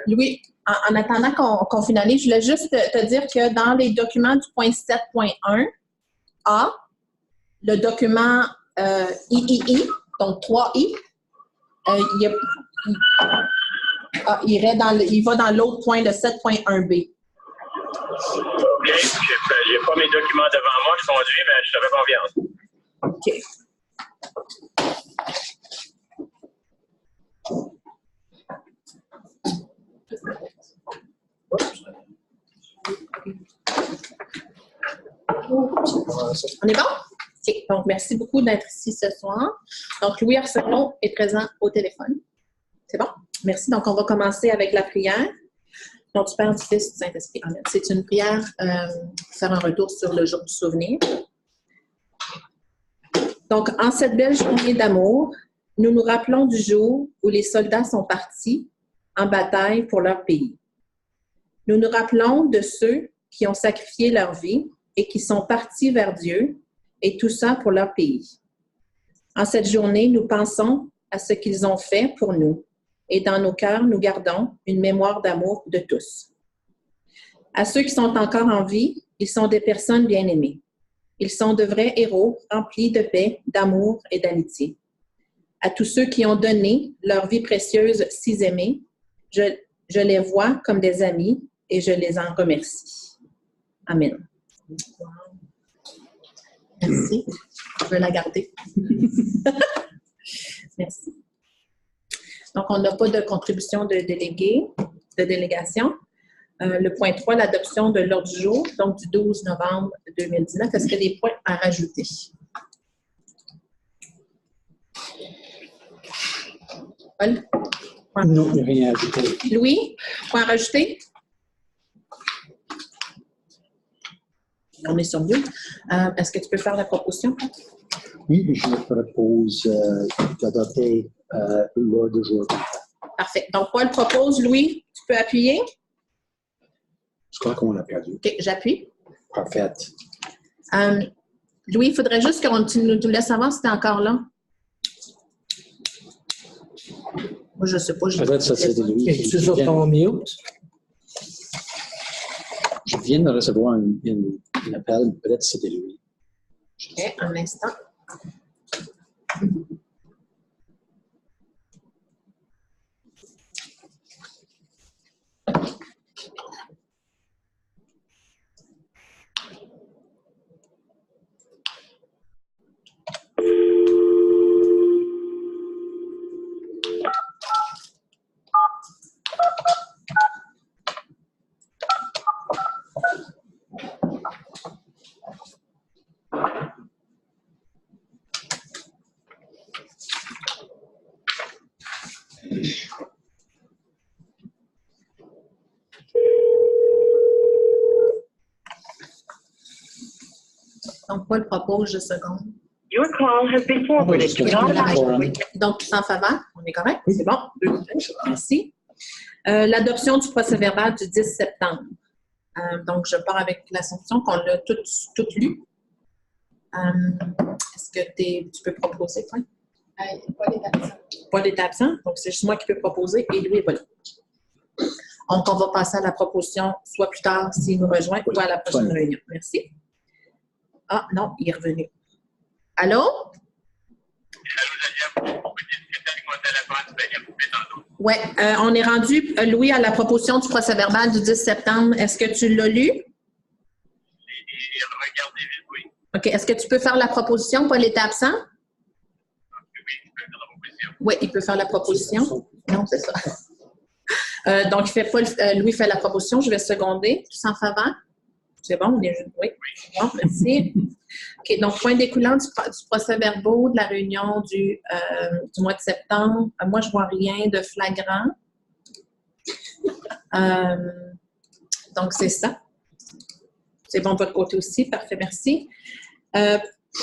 Louis, en attendant qu'on finalise, je voulais juste te dire que dans les documents du point 7.1 A, le document III, donc 3I, il va dans l'autre point, le 7.1 B. J'ai pas mes documents devant moi, je conduis, mais je te fais confiance. OK. On est bon? OK. Donc, merci beaucoup d'être ici ce soir. Donc, Louis Arsenault est présent au téléphone. C'est bon? Merci. Donc, on va commencer avec la prière. Donc, du Père, du Fils, du Saint-Esprit. Amen. C'est une prière pour faire un retour sur le jour du souvenir. Donc, en cette belle journée d'amour, nous nous rappelons du jour où les soldats sont partis en bataille pour leur pays. Nous nous rappelons de ceux qui ont sacrifié leur vie et qui sont partis vers Dieu, et tout ça pour leur pays. En cette journée, nous pensons à ce qu'ils ont fait pour nous, et dans nos cœurs, nous gardons une mémoire d'amour de tous. À ceux qui sont encore en vie, ils sont des personnes bien-aimées. Ils sont de vrais héros remplis de paix, d'amour et d'amitié. À tous ceux qui ont donné leur vie précieuse si aimée, je les vois comme des amis et je les en remercie. Amen. Merci. Je vais la garder. Merci. Donc, on n'a pas de contribution de délégation. Le point 3, l'adoption de l'ordre du jour, donc du 12 novembre 2019. Est-ce qu'il y a des points à rajouter? Paul? Non, il n'y a rien à ajouter. Louis, point à rajouter? On est sur mieux. Est-ce que tu peux faire la proposition? Oui, je propose d'adopter l'ordre du jour. Parfait. Donc, Paul propose. Louis, tu peux appuyer? Je crois qu'on l'a perdu. OK, j'appuie. Parfait. Louis, il faudrait juste que tu nous laisses savoir si tu es encore là. Moi, je ne sais pas. Peut-être ça, c'est de Louis. Es-tu sur ton mute? Je viens de recevoir un appel, peut-être c'était lui. OK, un instant. Donc, Paul propose, juste une seconde. Your call has been forwarded to an automatic. Donc, tout en faveur? On est correct? Oui. C'est bon? Merci. L'adoption du procès-verbal du 10 septembre. Donc, je pars avec l'assumption qu'on l'a tout lu. Est-ce que tu peux proposer, toi? Paul est absent. Paul est absent, donc c'est juste moi qui peux proposer et lui est voilà. Donc, on va passer à la proposition soit plus tard s'il nous rejoint ou à la prochaine réunion. Merci. Ah, non, il est revenu. Allô? Oui, on est rendu, Louis, à la proposition du procès-verbal du 10 septembre. Est-ce que tu l'as lu? Regardez, oui. OK. Est-ce que tu peux faire la proposition? Paul est absent? Oui, je peux faire la proposition. Oui, il peut faire la proposition. Non, c'est ça. Donc, Louis fait la proposition. Je vais seconder. Tous en faveur? C'est bon? Oui. Bon, merci. OK. Donc, point découlant du procès-verbal de la réunion du mois de septembre. Moi, je ne vois rien de flagrant. Donc, c'est ça. C'est bon de votre côté aussi. Parfait, merci.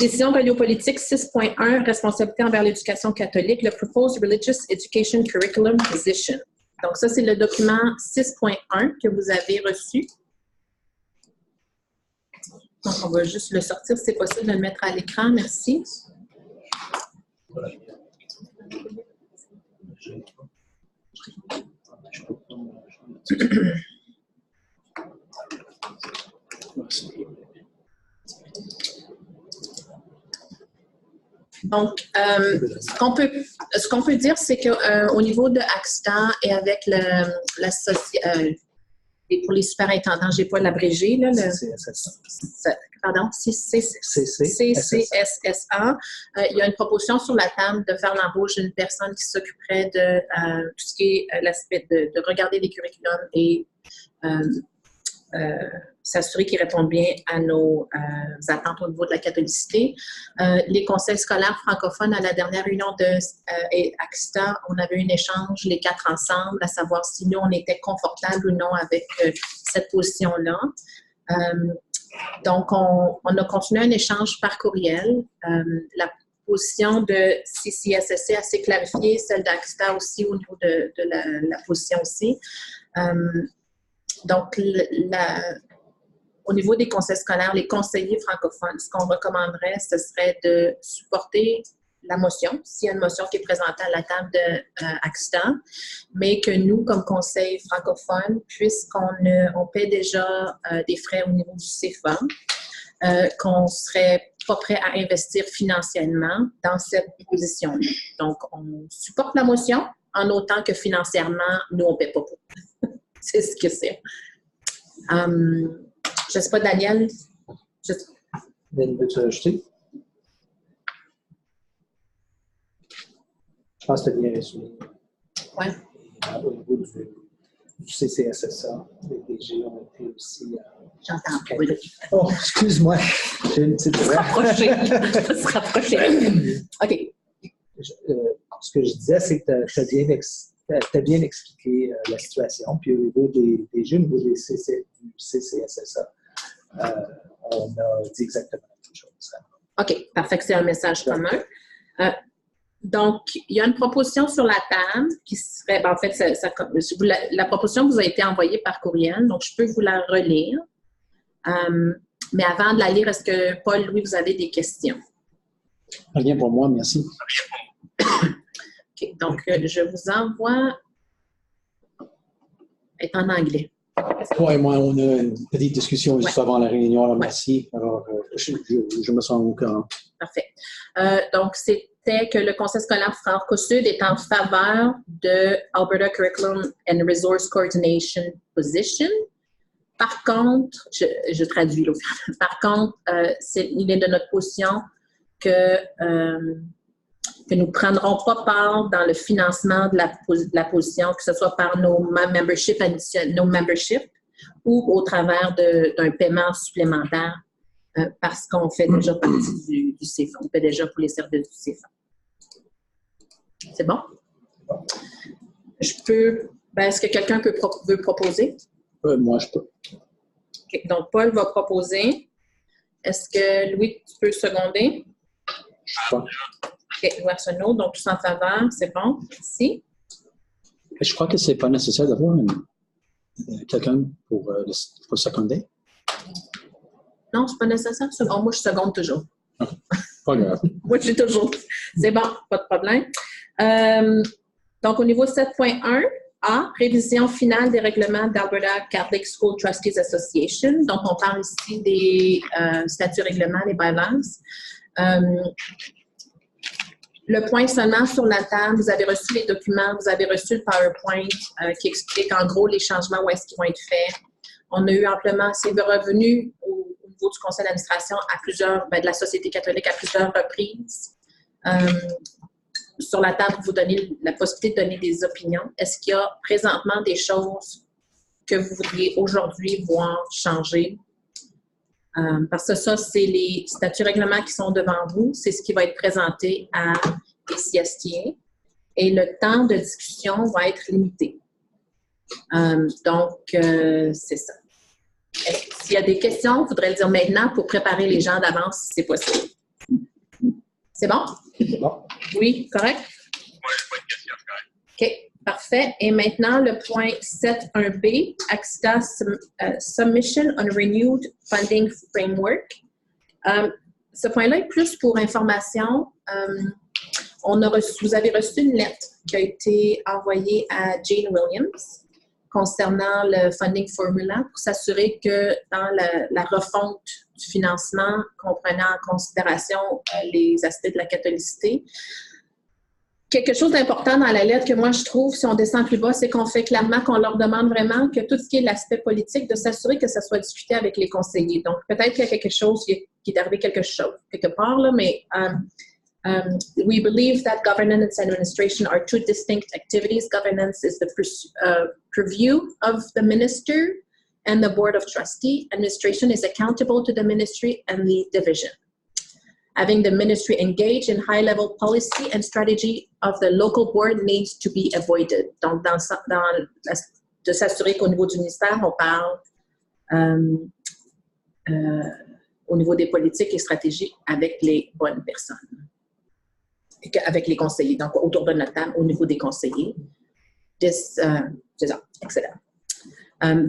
Décision radiopolitique 6.1, responsabilité envers l'éducation catholique, le Proposed Religious Education Curriculum Position. Donc, ça, c'est le document 6.1 que vous avez reçu. Donc, on va juste le sortir, si c'est possible de le mettre à l'écran. Merci. Donc, ce qu'on peut dire, c'est qu'au niveau de Axta et avec pour les superintendants, je n'ai pas l'abrégé, là, pardon, CCSSA, il y a une proposition sur la table de faire l'embauche d'une personne qui s'occuperait de tout ce qui est l'aspect de regarder les curriculums et s'assurer qu'ils répondent bien à nos attentes au niveau de la catholicité. Les conseils scolaires francophones, à la dernière réunion de Axta, on avait un échange, les 4 ensemble, à savoir si nous, on était confortables ou non avec cette position-là. Donc, on a continué un échange par courriel. La position de CCSSC a assez clarifiée, celle d'Axta aussi au niveau de la position aussi. Donc, au niveau des conseils scolaires, les conseillers francophones, ce qu'on recommanderait, ce serait de supporter la motion, s'il y a une motion qui est présentée à la table de Axta, mais que nous, comme conseil francophone, puisqu'on paie déjà des frais au niveau du CFA, qu'on ne serait pas prêt à investir financièrement dans cette position-là. Donc, on supporte la motion en autant que financièrement, nous, on ne paie pas pour. C'est ce que c'est. Je ne sais pas, Daniel. Daniel, veux-tu ajouter? Je pense que tu as bien résumé. Oui. Au niveau du CCSSA, les DG ont été aussi... J'entends pas. Oh, excuse-moi. J'ai une petite... Se rapprocher. OK. Ce que je disais, c'est que tu as bien expliqué la situation. Puis au niveau des DG, au niveau du CCSSA, on a dit exactement la même chose. OK, parfait, c'est un message commun. Donc, il y a une proposition sur la table qui serait, en fait, la proposition vous a été envoyée par courriel, donc je peux vous la relire. Mais avant de la lire, est-ce que Paul-Louis, vous avez des questions? Rien pour moi, merci. OK, donc je vous envoie. Elle est en anglais. Oui, moi, on a une petite discussion juste avant la réunion. Alors, merci. Alors, je me sens au courant. Parfait. Donc, c'était que le Conseil scolaire Franco-Sud est en faveur de Alberta Curriculum and Resource Coordination Position. Par contre, je traduis là. Par contre, il est de notre position que nous ne prendrons pas part dans le financement de la position, que ce soit par nos memberships ou au travers d'un paiement supplémentaire parce qu'on fait déjà partie du CFA. On fait déjà pour les services du CFA. C'est bon? Est-ce que quelqu'un veut proposer? Moi, je peux. Okay, donc, Paul va proposer. Est-ce que Louis, tu peux seconder? Je sais pas. OK, Louis Arsenault, donc tous en faveur, c'est bon. Merci. Je crois que ce n'est pas nécessaire d'avoir quelqu'un pour seconder. Non, c'est pas nécessaire. Moi, je seconde toujours. Okay. Pas grave. Moi, je suis toujours. C'est bon, pas de problème. Donc, au niveau 7.1, A, révision finale des règlements d'Alberta Catholic School Trustees Association. Donc, on parle ici des statuts règlements, les bylaws. Le point seulement sur la table, vous avez reçu les documents, vous avez reçu le PowerPoint qui explique en gros les changements, où est-ce qu'ils vont être faits. On a eu amplement, c'est revenu au niveau du conseil d'administration de la Société catholique à plusieurs reprises. Sur la table, vous donnez la possibilité de donner des opinions. Est-ce qu'il y a présentement des choses que vous voudriez aujourd'hui voir changer? Parce que ça, c'est les statuts règlements qui sont devant vous. C'est ce qui va être présenté à CSTA. Et le temps de discussion va être limité. Donc, c'est ça. S'il y a des questions, il faudrait le dire maintenant pour préparer les gens d'avance si c'est possible. C'est bon? Bon. Oui, correct? Oui, pas de question, correct. OK, parfait. Et maintenant, le point 7.1b, Axta Submission on Renewed Funding Framework. Ce point-là est plus pour information. Vous avez reçu une lettre qui a été envoyée à Jane Williams concernant le funding formula pour s'assurer que dans la refonte du financement, comprenant en considération les aspects de la catholicité, quelque chose d'important dans la lettre que moi je trouve, si on descend plus bas, c'est qu'on fait clairement qu'on leur demande vraiment que tout ce qui est l'aspect politique, de s'assurer que ça soit discuté avec les conseillers. Donc, peut-être qu'il y a quelque chose, qui est arrivé quelque part, là, mais we believe that governance and administration are two distinct activities. Governance is the purview of the minister and the board of trustees. Administration is accountable to the ministry and the division. Having the ministry engage in high-level policy and strategy of the local board needs to be avoided. Donc, de s'assurer qu'au niveau du ministère, on parle au niveau des politiques et stratégies avec les bonnes personnes, avec les conseillers. Donc, autour de notre table, au niveau des conseillers. C'est ça, excellent.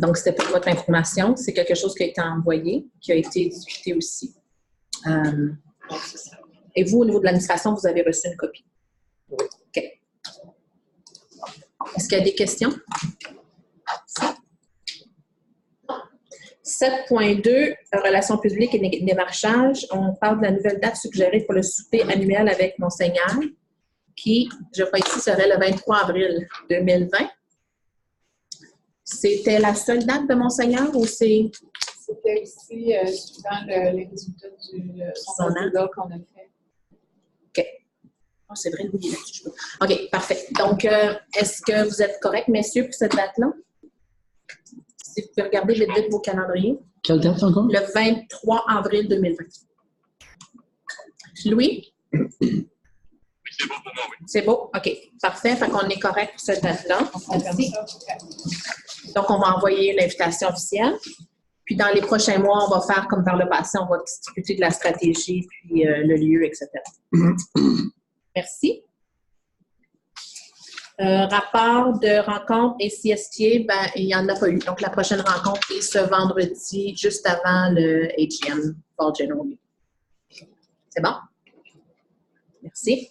Donc, c'était pour votre information. C'est quelque chose qui a été envoyé, qui a été discuté aussi. Et vous, au niveau de l'administration, vous avez reçu une copie? Oui. OK. Est-ce qu'il y a des questions? 7.2, relations publiques et démarchage. On parle de la nouvelle date suggérée pour le souper annuel avec Monseigneur, qui, je crois ici, serait le 23 avril 2020. C'était la seule date de Monseigneur ou c'est... C'était aussi suivant les résultats du sondage qu'on a fait. OK. Oh, c'est vrai, oui. OK, parfait. Donc, est-ce que vous êtes correct, messieurs, pour cette date-là? Si vous pouvez regarder vite vos calendriers. Quelle date encore? Le 23 avril 2020. Louis? Oui, c'est bon pour moi, oui. C'est beau? OK, parfait. Fait qu'on est correct pour cette date-là. Merci. Donc, on va envoyer l'invitation officielle. Puis, dans les prochains mois, on va faire comme par le passé, on va discuter de la stratégie, puis le lieu, etc. Merci. Rapport de rencontre et CSTA, ben, il n'y en a pas eu. Donc, la prochaine rencontre est ce vendredi, juste avant le AGM, Fall General Meeting. C'est bon? Merci.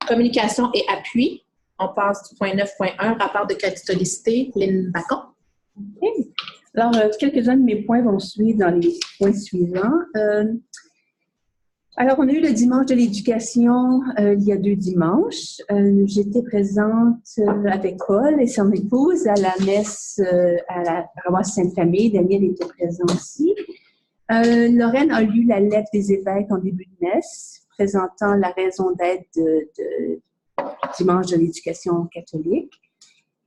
Communication et appui. On passe du point 9.1, rapport de catholicité. Lynn Bacon. Okay. Alors, quelques-uns de mes points vont suivre dans les points suivants. Alors, on a eu le dimanche de l'éducation il y a 2 dimanches. J'étais présente avec Paul et son épouse à la messe à la paroisse Sainte-Famille. Daniel était présent aussi. Lorraine a lu la lettre des évêques en début de messe, présentant la raison d'être de dimanche de l'éducation catholique.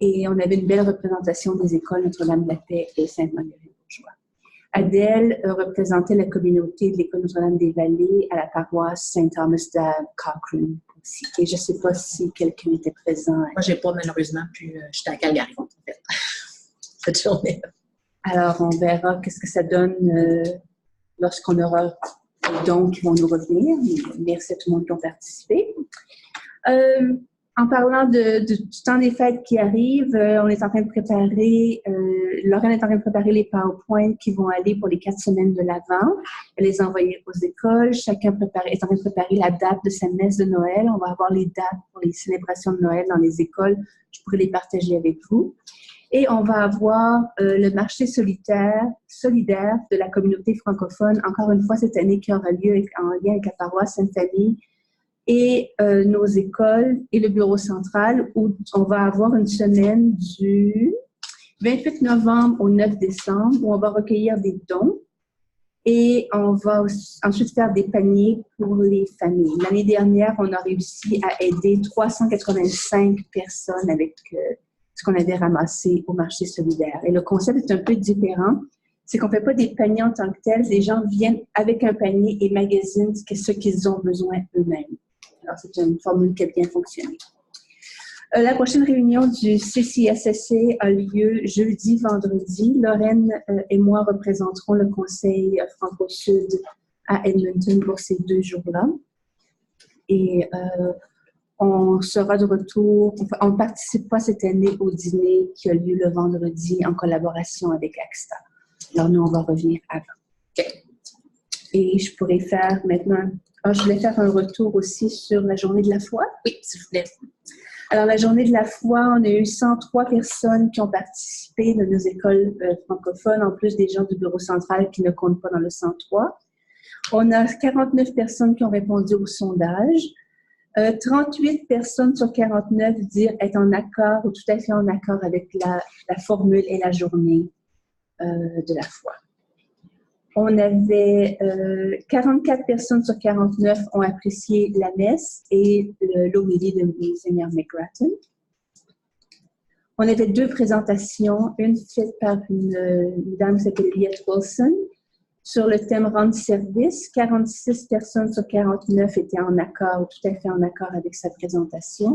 Et on avait une belle représentation des écoles Notre-Dame-de-la-Paix et Sainte-Marguerite-Bourgeois. Adèle représentait la communauté de l'école Notre-Dame-des-Vallées à la paroisse Saint-Thomas de Cochrane aussi. Et je ne sais pas si quelqu'un était présent. Moi, je n'ai pas malheureusement pu. J'étais à Calgary, en fait, cette journée. Alors, on verra qu'est-ce que ça donne lorsqu'on aura des dons qui vont nous revenir. Merci à tout le monde qui ont participé. En parlant du temps des fêtes qui arrive, on est en train de préparer, Lorraine est en train de préparer les PowerPoint qui vont aller pour les 4 semaines de l'Avent. Elle les a envoyés aux écoles. Chacun est en train de préparer la date de sa messe de Noël. On va avoir les dates pour les célébrations de Noël dans les écoles. Je pourrais les partager avec vous. Et on va avoir le marché solidaire de la communauté francophone, encore une fois cette année, qui aura lieu en lien avec la paroisse Sainte-Famille et nos écoles et le bureau central, où on va avoir une semaine du 28 novembre au 9 décembre, où on va recueillir des dons et on va ensuite faire des paniers pour les familles. L'année dernière, on a réussi à aider 385 personnes avec ce qu'on avait ramassé au marché solidaire. Et le concept est un peu différent. C'est qu'on ne fait pas des paniers en tant que tels. Les gens viennent avec un panier et magasinent ce qu'ils ont besoin eux-mêmes. Alors, c'est une formule qui a bien fonctionné. La prochaine réunion du CCSSC a lieu jeudi, vendredi. Lorraine et moi représenterons le Conseil Franco-Sud à Edmonton pour ces 2 jours-là. Et on sera de retour. On ne participe pas cette année au dîner qui a lieu le vendredi en collaboration avec AXTA. Alors, nous, on va revenir avant. Okay. Et je pourrais faire maintenant... je voulais faire un retour aussi sur la journée de la foi. Oui, s'il vous plaît. Alors, la journée de la foi, on a eu 103 personnes qui ont participé de nos écoles francophones, en plus des gens du bureau central qui ne comptent pas dans le 103. On a 49 personnes qui ont répondu au sondage. 38 personnes sur 49 dire être en accord ou tout à fait en accord avec la formule et la journée de la foi. On avait 44 personnes sur 49 ont apprécié la messe et l'homélie de Monseigneur McGrattan. On avait 2 présentations, une faite par une dame qui s'appelle Liette Wilson sur le thème rendre service. 46 personnes sur 49 étaient en accord ou tout à fait en accord avec sa présentation.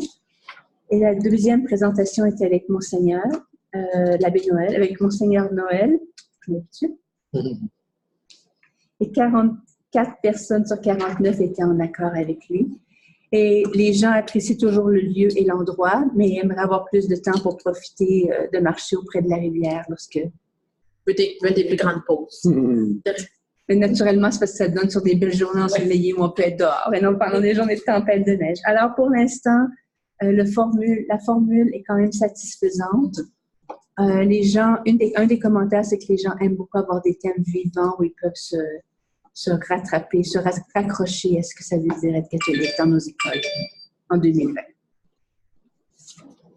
Et la deuxième présentation était avec Monseigneur, l'abbé Noël, avec Monseigneur Noël, je m'habitue. Et 44 personnes sur 49 étaient en accord avec lui. Et les gens apprécient toujours le lieu et l'endroit, mais aimeraient avoir plus de temps pour profiter de marcher auprès de la rivière lorsque... Veulent des plus grandes pauses. Mais naturellement, c'est parce que ça donne sur des belles journées ensoleillées où on peut être dehors, et non pendant des journées de tempête de neige. Alors, pour l'instant, la formule est quand même satisfaisante. Les gens, un des commentaires, c'est que les gens aiment beaucoup avoir des thèmes vivants où ils peuvent se rattraper, se raccrocher à ce que ça veut dire être catholique dans nos écoles en 2020.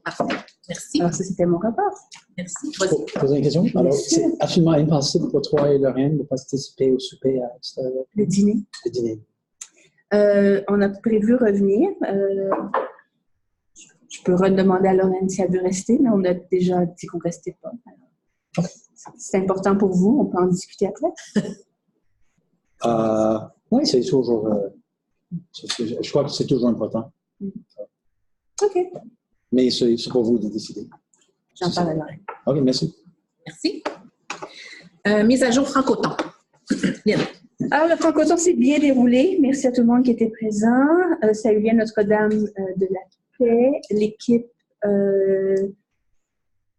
Parfait. Merci. Alors, ça, c'était mon rapport. Merci. Pour poser une question? Alors, c'est absolument impossible pour toi et Lorraine de participer au souper à le dîner. Le dîner. On a prévu revenir. Je peux redemander à Lorraine si elle veut rester, mais on a déjà dit qu'on ne restait pas. Alors, c'est important pour vous, on peut en discuter après. Oui, c'est toujours. Je crois que c'est toujours important. OK. Mais c'est pour vous de décider. J'en parle à Lorraine. OK, merci. Merci. Mise à jour francoton. Lynn. Alors, le francoton s'est bien déroulé. Merci à tout le monde qui était présent. Ça a eu lieu à Notre-Dame de la Paix. L'équipe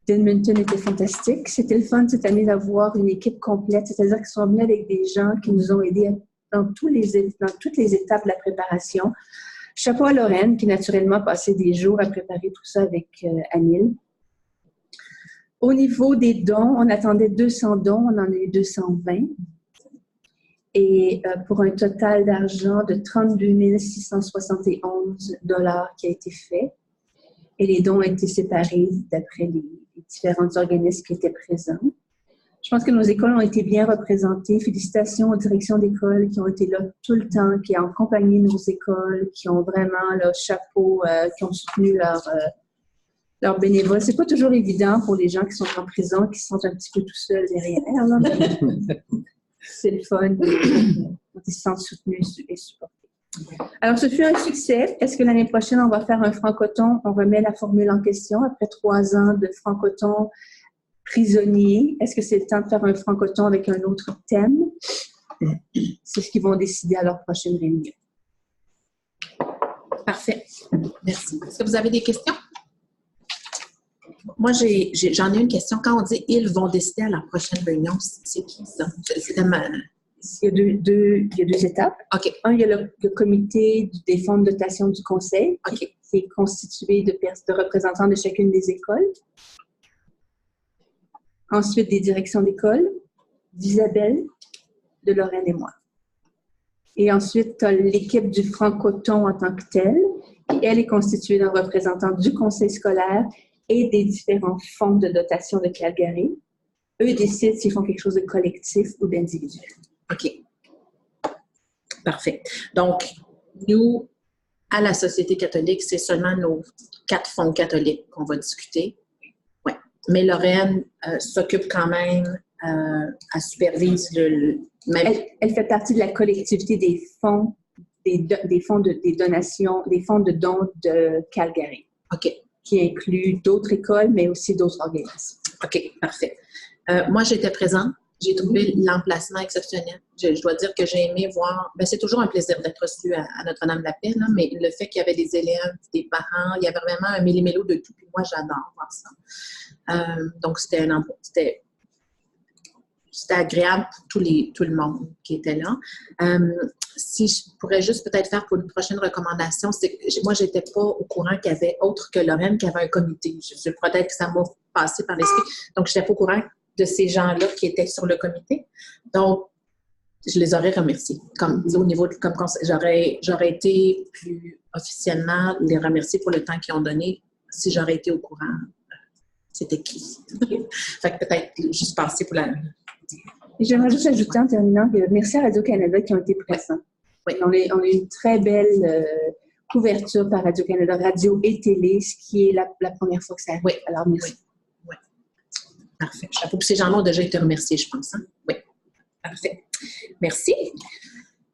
d'Edmonton était fantastique. C'était le fun cette année d'avoir une équipe complète, c'est-à-dire qu'ils sont venus avec des gens qui nous ont aidés dans toutes les étapes de la préparation. Chapeau à Lorraine, qui naturellement a passé des jours à préparer tout ça avec Anil. Au niveau des dons, on attendait 200 dons, on en a eu 220. Et pour un total d'argent de 32 671 $ qui a été fait. Et les dons ont été séparés d'après les différents organismes qui étaient présents. Je pense que nos écoles ont été bien représentées. Félicitations aux directions d'école qui ont été là tout le temps, qui ont accompagné nos écoles, qui ont vraiment le chapeau, qui ont soutenu leurs bénévoles. C'est pas toujours évident pour les gens qui sont en prison, qui se sentent un petit peu tout seuls derrière. Là, c'est le fun. Ils se sentent soutenus et supportés. Alors, ce fut un succès. Est-ce que l'année prochaine, on va faire un francoton? On remet la formule en question après 3 ans de francoton prisonnier. Est-ce que c'est le temps de faire un francoton avec un autre thème? C'est ce qu'ils vont décider à leur prochaine réunion. Parfait. Merci. Est-ce que vous avez des questions? Moi, j'en ai une question. Quand on dit « ils vont décider à leur prochaine réunion », c'est qui ça? C'est tellement... Il y a deux étapes. OK. Un, il y a le comité des fonds de dotation du conseil, OK. qui est constitué de représentants de chacune des écoles. Ensuite, des directions d'école, d'Isabelle, de Lorraine et moi. Et ensuite, tu as l'équipe du francoton en tant que telle, qui, elle, est constituée d'un représentant du conseil scolaire et des différents fonds de dotation de Calgary. Eux décident s'ils font quelque chose de collectif ou d'individuel. OK. Parfait. Donc, nous, à la Société catholique, c'est seulement nos 4 fonds catholiques qu'on va discuter. Oui. Mais Lorraine s'occupe quand même, elle supervise même... Elle fait partie de la collectivité des fonds, des fonds des donations, des fonds de dons de Calgary. OK. Qui inclut d'autres écoles, mais aussi d'autres organismes. OK, parfait. Moi, j'étais présente. J'ai trouvé l'emplacement exceptionnel. Je dois dire que j'ai aimé voir... Bien, c'est toujours un plaisir d'être reçu à Notre-Dame-de-la-Paix, là, mais le fait qu'il y avait des élèves, des parents, il y avait vraiment un méli-mélo de tout. Puis moi, j'adore voir ça. Donc, c'était c'était agréable pour tout le monde qui était là. Si je pourrais juste peut-être faire pour une prochaine recommandation, c'est que moi, je n'étais pas au courant qu'il y avait, autre que Lorraine, qu'il y avait un comité. Peut-être que ça m'a passé par l'esprit. Donc, je n'étais pas au courant de ces gens-là qui étaient sur le comité. Donc, je les aurais remerciés. Comme au niveau de, comme j'aurais été plus officiellement les remercier pour le temps qu'ils ont donné si j'aurais été au courant. C'était qui? Fait que peut-être juste passer pour la... J'aimerais juste ajouter en terminant que merci à Radio-Canada qui ont été présents. Oui. On a eu une très belle couverture par Radio-Canada, radio et télé, ce qui est la première fois que ça arrive. Oui. Alors, merci. Oui. Parfait. Chapeau. Puis ces gens-là ont déjà été remerciés, je pense. Hein? Oui. Parfait. Merci.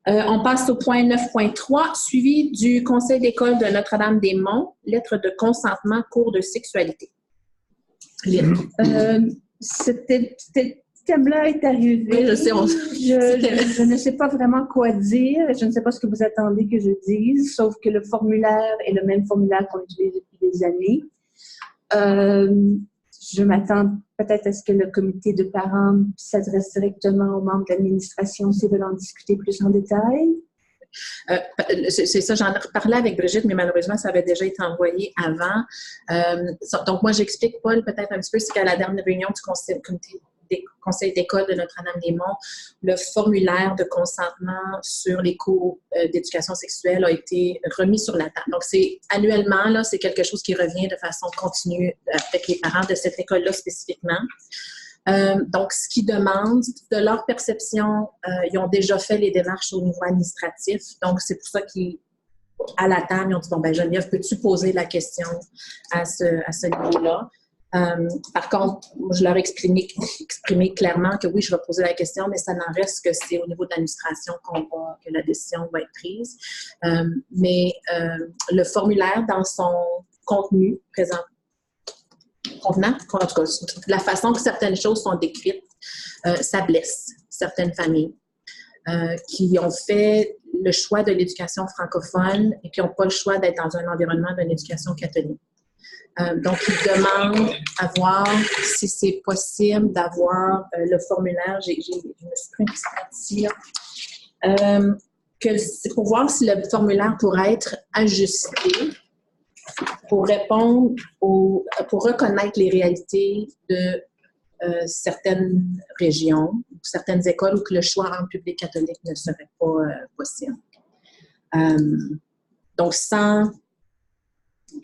On passe au point 9.3, suivi du Conseil d'école de Notre-Dame-des-Monts, lettre de consentement, cours de sexualité. Ce thème-là est arrivé. Oui, je sais. Je ne sais pas vraiment quoi dire. Je ne sais pas ce que vous attendez que je dise, sauf que le formulaire est le même formulaire qu'on utilise depuis des années. Je m'attends peut-être à ce que le comité de parents s'adresse directement aux membres de l'administration s'ils veulent en discuter plus en détail. C'est ça, j'en ai reparlé avec Brigitte, mais malheureusement, ça avait déjà été envoyé avant. Donc, moi, j'explique, Paul, peut-être un petit peu, c'est qu'à la dernière réunion du conseil d'école de Notre-Dame-des-Monts, le formulaire de consentement sur les cours d'éducation sexuelle a été remis sur la table. Donc, c'est annuellement, là, c'est quelque chose qui revient de façon continue avec les parents de cette école-là spécifiquement. Donc, ce qu'ils demandent, de leur perception, ils ont déjà fait les démarches au niveau administratif. Donc, c'est pour ça qu'à la table, ils ont dit, bon, ben Geneviève, peux-tu poser la question à ce niveau-là? Par contre, je leur ai exprimé clairement que oui, je vais poser la question, mais ça n'en reste que c'est au niveau de l'administration que la décision va être prise. Mais le formulaire, dans son contenu présent, convenant, en tout cas, la façon que certaines choses sont décrites, ça blesse certaines familles qui ont fait le choix de l'éducation francophone et qui n'ont pas le choix d'être dans un environnement d'une éducation catholique. Donc, ils demandent à voir si c'est possible d'avoir le formulaire. Je me suis pris une petite partie là. C'est pour voir si le formulaire pourrait être ajusté pour répondre pour reconnaître les réalités de certaines régions ou certaines écoles où que le choix en public catholique ne serait pas possible. Donc,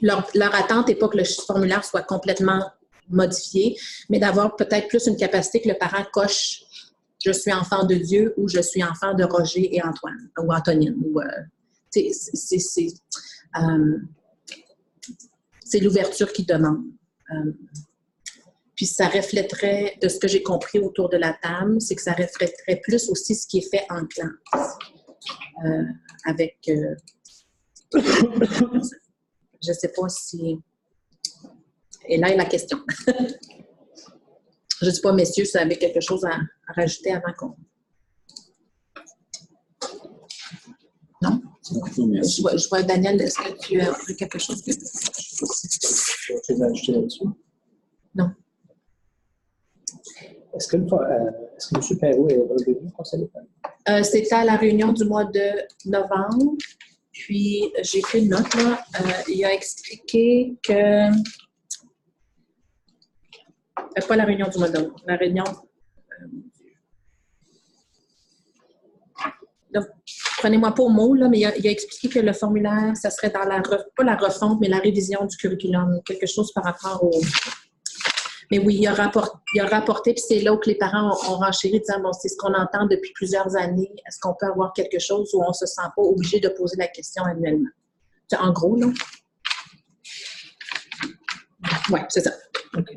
leur attente n'est pas que le formulaire soit complètement modifié, mais d'avoir peut-être plus une capacité que le parent coche « Je suis enfant de Dieu » ou « Je suis enfant de Roger et Antoine » ou Antonine. C'est l'ouverture qu'ils demandent. Puis ça reflèterait, de ce que j'ai compris autour de la table, c'est que ça reflèterait plus aussi ce qui est fait en classe. Avec... je ne sais pas si... Et là est la question. Je ne dis pas, messieurs, si vous avez quelque chose à rajouter avant qu'on... Non? Je vois, Daniel, est-ce que tu as quelque chose que... Tu veux ajouter là-dessus? Non. Est-ce que M. Perrault est revenu au conseil d'école? C'était à la réunion du mois de novembre. Puis, j'ai fait une note, là. Il a expliqué que... pas la réunion du mois de novembre, la réunion... Donc, prenez-moi pas au mot, là, mais il a expliqué que le formulaire, ça serait dans pas la refonte, mais la révision du curriculum, quelque chose par rapport au... Mais oui, il a rapporté, puis c'est là où que les parents ont renchéri, disant, bon, c'est ce qu'on entend depuis plusieurs années, est-ce qu'on peut avoir quelque chose où on ne se sent pas obligé de poser la question annuellement? En gros, là. Oui, c'est ça. OK.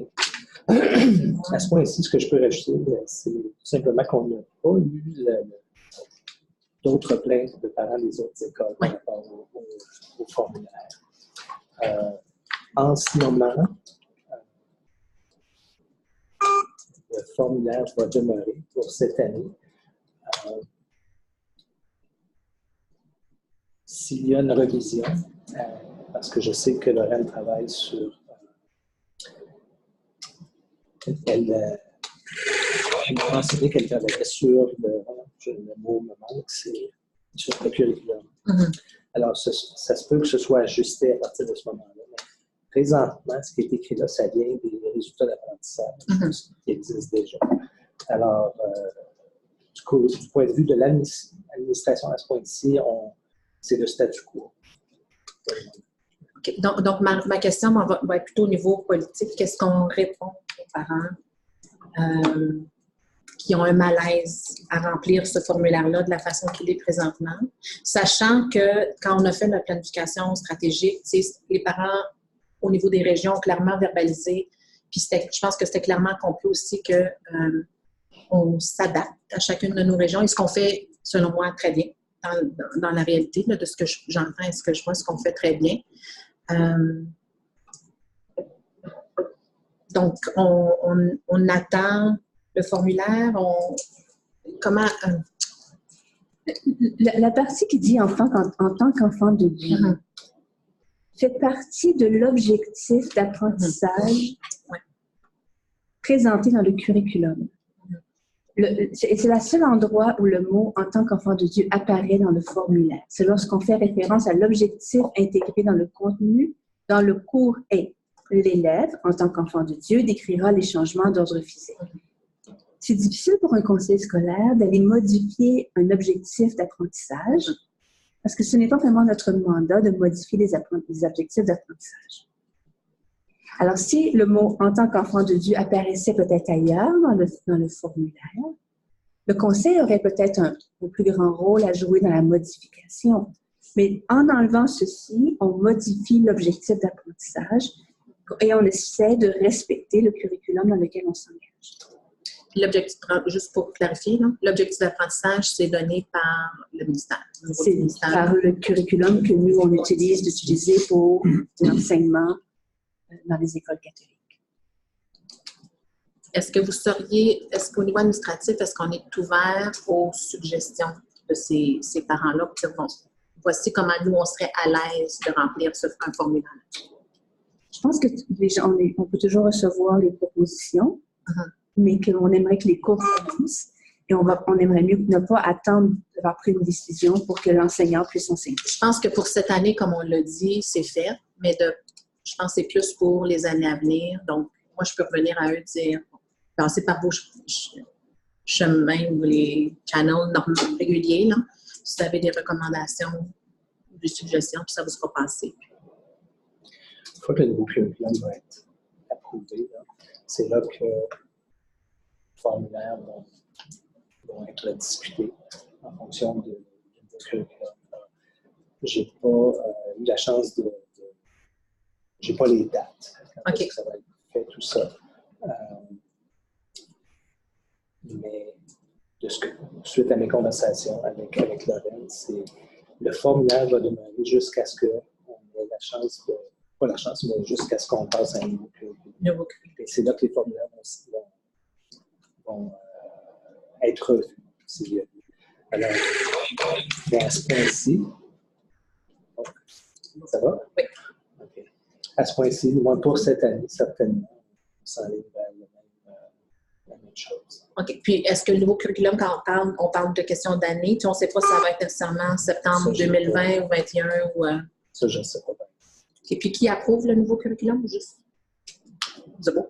À ce point-ci, ce que je peux rajouter, c'est tout simplement qu'on n'a pas eu d'autres plaintes de parents des autres écoles par rapport au formulaire. En ce moment, le formulaire va demeurer pour cette année. S'il y a une révision, parce que je sais que Lorraine travaille sur... elle m'a mentionné qu'elle travaillait sur le mot me manque, c'est sur le curriculum. Alors, ça se peut que ce soit ajusté à partir de ce moment-là. Mais présentement, ce qui est écrit là, ça vient des résultats d'apprentissage qui existent déjà. Alors, du point de vue de l'administration à ce point-ci, c'est le statu quo. Okay. Donc ma question va être plutôt au niveau politique. Qu'est-ce qu'on répond aux parents qui ont un malaise à remplir ce formulaire-là de la façon qu'il est présentement, sachant que quand on a fait notre planification stratégique, les parents au niveau des régions ont clairement verbalisé, puis je pense que c'était clairement compris aussi que on s'adapte à chacune de nos régions et ce qu'on fait, selon moi, très bien dans la réalité, là, de ce que j'entends et ce que je vois, ce qu'on fait très bien. Donc, on attend le formulaire, comment... La partie qui dit enfant en tant qu'enfant de Dieu fait partie de l'objectif d'apprentissage présenté dans le curriculum. C'est le seul endroit où le mot « en tant qu'enfant de Dieu » apparaît dans le formulaire. C'est lorsqu'on fait référence à l'objectif intégré dans le contenu, dans le cours est « L'élève, en tant qu'enfant de Dieu, décrira les changements d'ordre physique ». C'est difficile pour un conseiller scolaire d'aller modifier un objectif d'apprentissage parce que ce n'est pas vraiment notre mandat de modifier les objectifs d'apprentissage. Alors, si le mot « en tant qu'enfant de Dieu » apparaissait peut-être ailleurs dans le formulaire, le conseil aurait peut-être un plus grand rôle à jouer dans la modification. Mais en enlevant ceci, on modifie l'objectif d'apprentissage et on essaie de respecter le curriculum dans lequel on s'engage. L'objectif, juste pour clarifier, l'objectif d'apprentissage, c'est donné par le ministère. C'est par le curriculum que nous, on utilise d'utiliser pour l'enseignement dans les écoles catholiques. Est-ce qu'au niveau administratif, est-ce qu'on est ouvert aux suggestions de ces parents-là pour dire, bon, voici comment nous, on serait à l'aise de remplir un formulaire? Je pense que on peut toujours recevoir les propositions, mais qu'on aimerait que les cours commencent et on aimerait mieux ne pas attendre d'avoir pris une décision pour que l'enseignant puisse enseigner. Je pense que pour cette année, comme on l'a dit, c'est fait, mais je pense que c'est plus pour les années à venir. Donc, moi, je peux revenir à eux et dire, passer par vos chemins ou les channels réguliers, là, si vous avez des recommandations ou des suggestions, puis ça vous sera passé. Une fois que le nouveau curriculum va être approuvé, c'est là que les formulaires vont être discutés en fonction du curriculum. Je n'ai pas eu la chance de j'ai pas les dates. OK. Ça va être fait, tout ça. Mais suite à mes conversations avec Lorraine, le formulaire va demeurer jusqu'à ce qu'on ait la chance pas la chance, mais jusqu'à ce qu'on passe à un nouveau curriculum. Et c'est là que les formulaires vont être revus. Alors, à ce point-ci, ça va? Oui. OK. À ce point-ci, moi, pour cette année, certainement, on s'enligne vers la même chose. OK. Puis, est-ce que le nouveau curriculum, quand on parle de questions d'année, on ne sait pas si ça va être nécessairement septembre 2020 ou 2021 ou... Ça, je ne sais pas. Et puis, qui approuve le nouveau curriculum ou juste? C'est bon.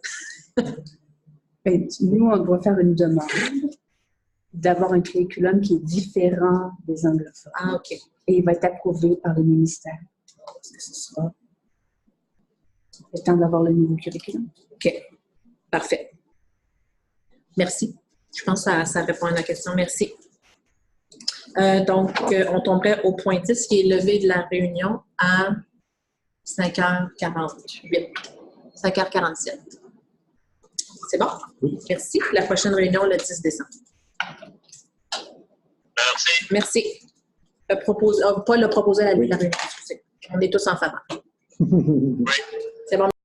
Nous, on doit faire une demande d'avoir un curriculum qui est différent des anglophones. Ah, OK. Et il va être approuvé par le ministère. Est-ce que ce sera le temps d'avoir le nouveau curriculum? OK. Parfait. Merci. Je pense que ça répond à la question. Merci. Donc, on tomberait au point 10 qui est levé de la réunion à 5h48. 5h47. C'est bon? Oui. Merci. La prochaine réunion, le 10 décembre. Merci. Merci. Pas le proposer à la réunion, excusez. On est tous en faveur. Oui. C'est bon.